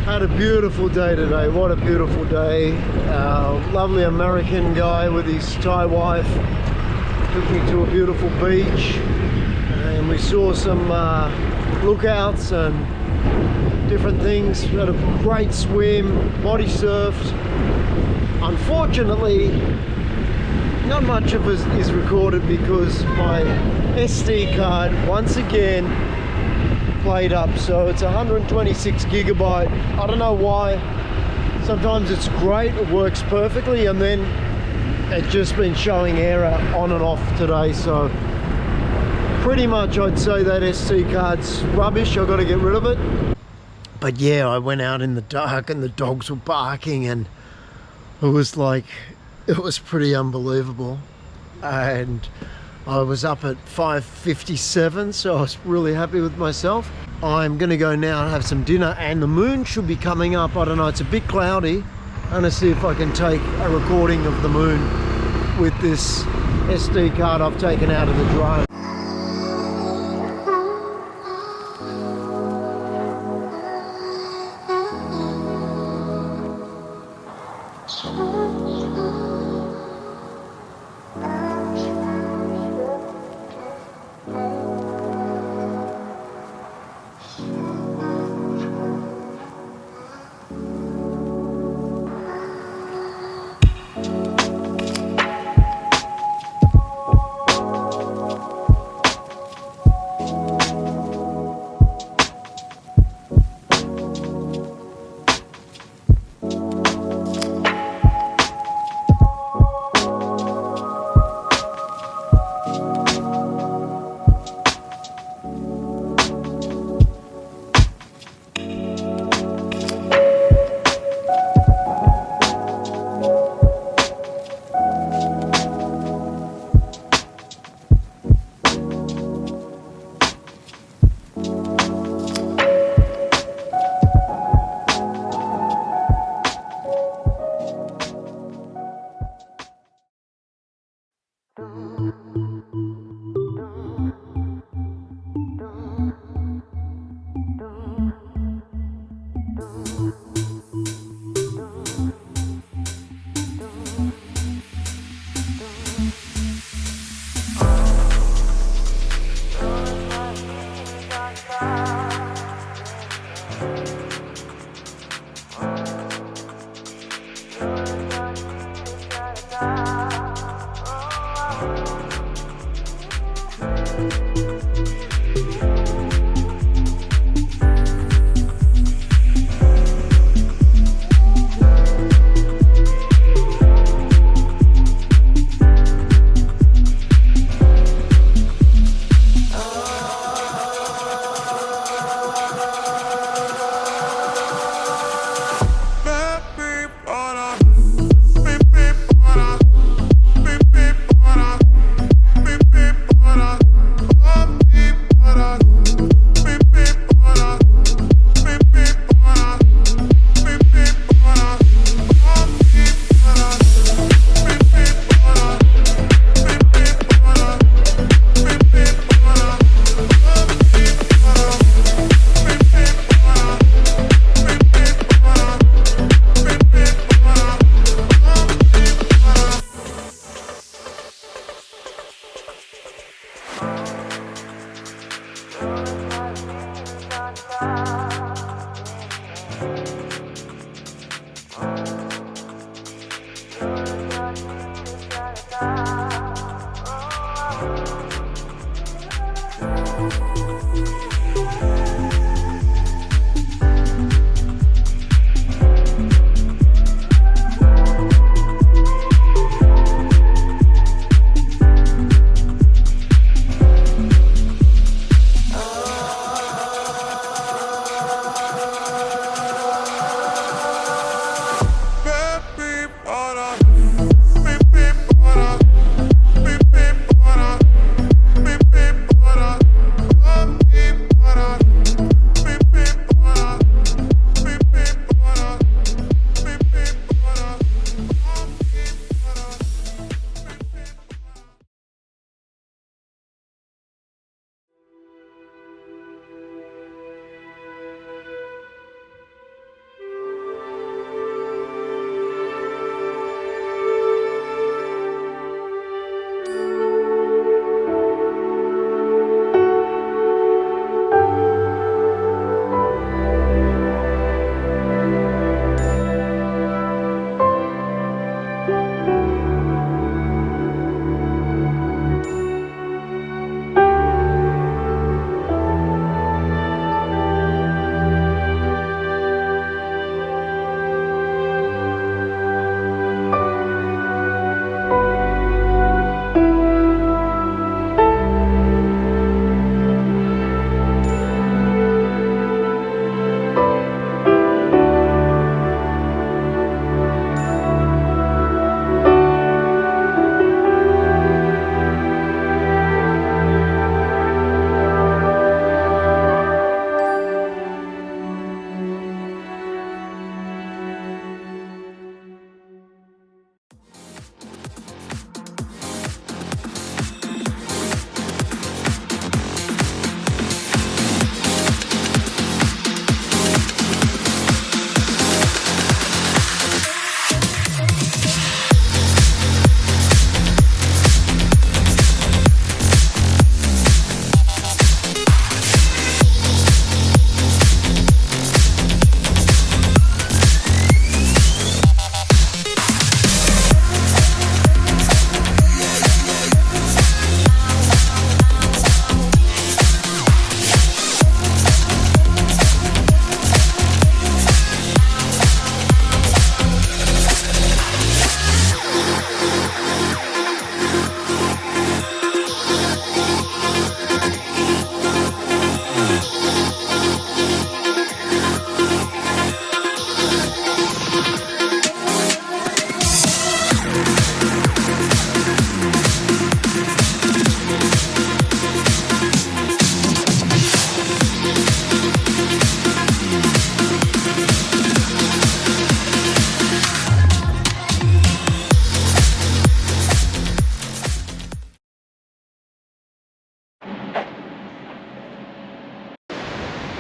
Had a beautiful day today. What a beautiful day. Lovely American guy with his Thai wife took me to a beautiful beach, and we saw some lookouts and different things. We had a great swim, body surfed. Unfortunately, not much of it is recorded because my SD card once again played up. So it's 126 gigabyte. I don't know why. Sometimes it's great, it works perfectly, and then it's just been showing error on and off today. So pretty much I'd say that SD card's rubbish. I've got to get rid of it. But yeah, I went out in the dark and the dogs were barking, and it was like, it was pretty unbelievable. And I was up at 5:57, so I was really happy with myself. I'm gonna go now and have some dinner, and the moon should be coming up. I don't know, it's a bit cloudy. I'm gonna see if I can take a recording of the moon with this SD card I've taken out of the drone.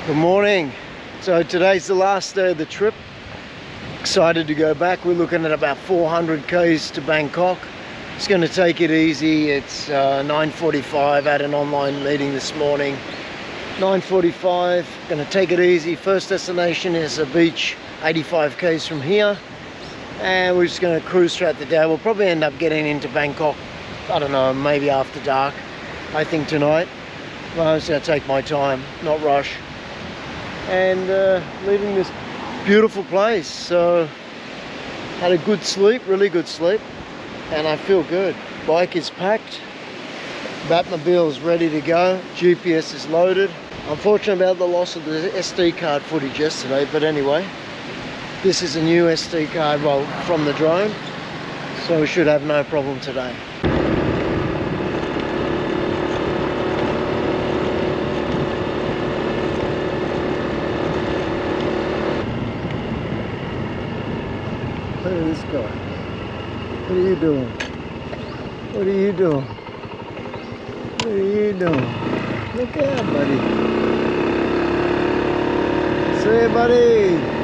Good morning. So today's the last day of the trip. Excited to go back. We're looking at about 400 k's to Bangkok. It's going to take it easy. It's 9:45. Had an online meeting this morning. 9:45. Going to take it easy. First destination is a beach 85 k's from here, and we're just going to cruise throughout the day. We'll probably end up getting into Bangkok, I don't know, maybe after dark, I think tonight. Well, I'm just going to take my time, not rush, and leaving this beautiful place. So had a good sleep, really good sleep, and I feel good. Bike is packed, Batmobile is ready to go, GPS is loaded. Unfortunate about the loss of the SD card footage yesterday, but anyway, this is a new SD card, well, from the drone, so we should have no problem today. Look at this guy. What are you doing? What are you doing? What are you doing? Look out, buddy. See you, buddy.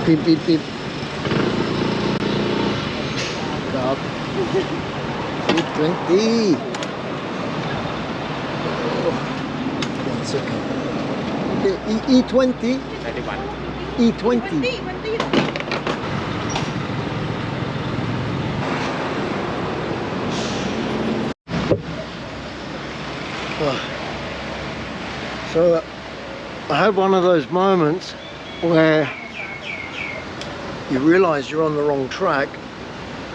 Beep, beep, beep. Stop. E20. One second. Okay, E20. E20. So I had one of those moments where you realise you're on the wrong track.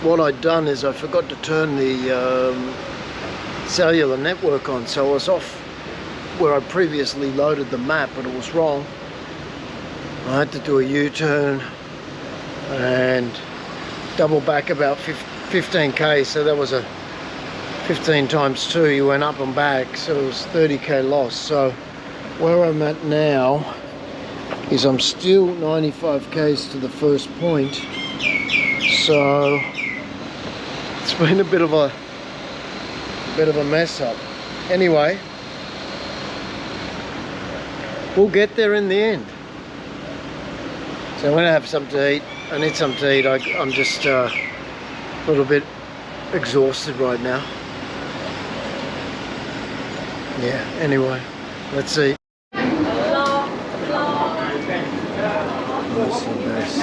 What I'd done is I forgot to turn the cellular network on, so I was off where I previously loaded the map, but it was wrong. I had to do a U-turn and double back about 15k, so that was a 15 times 2, you went up and back, so it was 30k loss. So where I'm at now is I'm still 95 k's to the first point, so it's been a bit of a mess up. Anyway, we'll get there in the end. So I'm gonna have something to eat. I need something to eat. I'm just a little bit exhausted right now. Yeah, anyway, let's see. That's the best.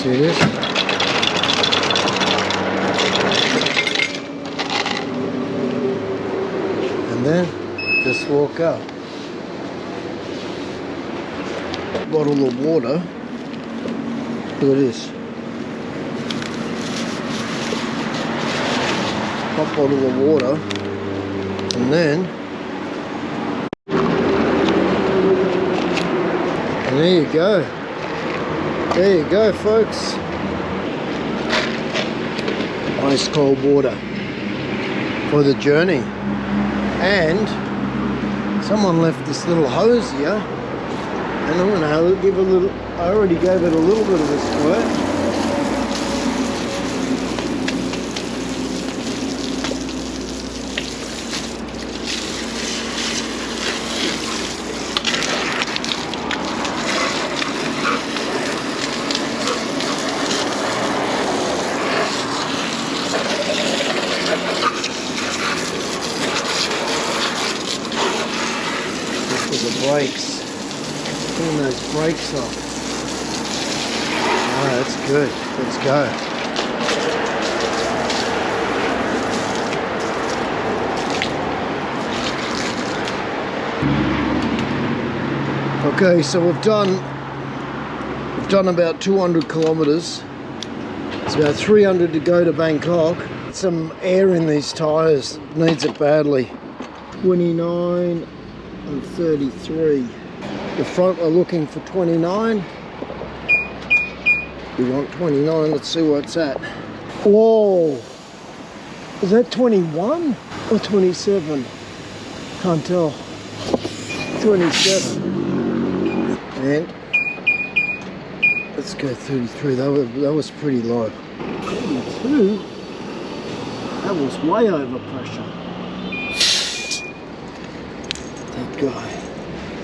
See this? And then just walk up. Bottle of water. Look at this. Hot bottle of water. And then there you go. There you go, folks. Ice cold water for the journey. And someone left this little hose here, and I'm gonna give a little. I already gave it a little bit of a squirt. Brakes. Pulling those brakes off. Oh, that's good. Let's go. Okay, so we've done about 200 kilometers. It's about 300 to go to Bangkok. Some air in these tires, needs it badly. 29 and 33. The front we're looking for 29. We want 29. Let's see where it's at. Whoa! Is that 21 or 27? Can't tell. 27. And let's go 33. That was pretty low. 32? That was way over pressure. That guy.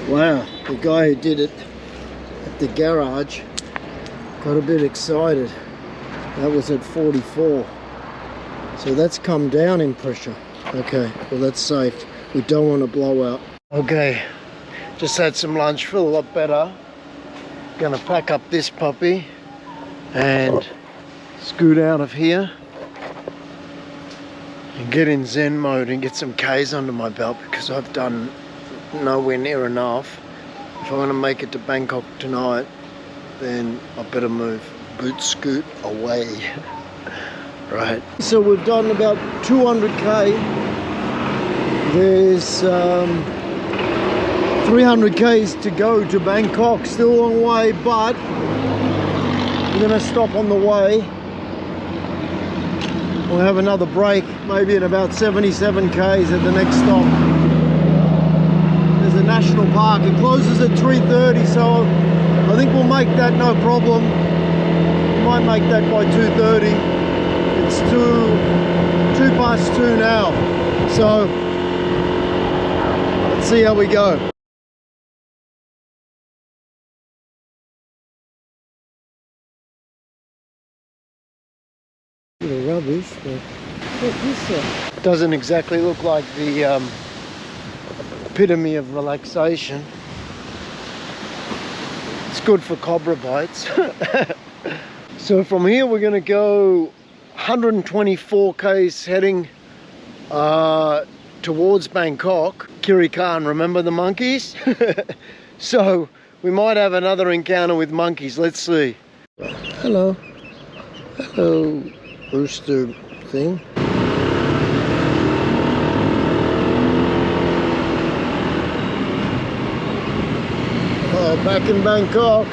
Wow, the guy who did it at the garage got a bit excited. That was at 44. So that's come down in pressure. Okay, well that's safe. We don't want to blow out. Okay, just had some lunch, feel a lot better. Gonna pack up this puppy and scoot out of here and get in Zen mode and get some Ks under my belt, because I've done nowhere near enough. If I want to make it to Bangkok tonight, then I better move. Boot scoot away. Right. So we've done about 200k. There's 300k's to go to Bangkok. Still a long way, but we're going to stop on the way. We'll have another break, maybe at about 77k's at the next stop. There's a national park. It closes at 3:30, so I think we'll make that no problem. We might make that by 2:30. It's 2 past 2 now. So let's see how we go. Rubbish, but this doesn't exactly look like the epitome of relaxation. It's good for cobra bites. So from here we're going to go 124k's heading towards Bangkok. Kiri Khan, remember the monkeys? So we might have another encounter with monkeys. Let's see. Hello. Hello, rooster thing. Oh, back in Bangkok.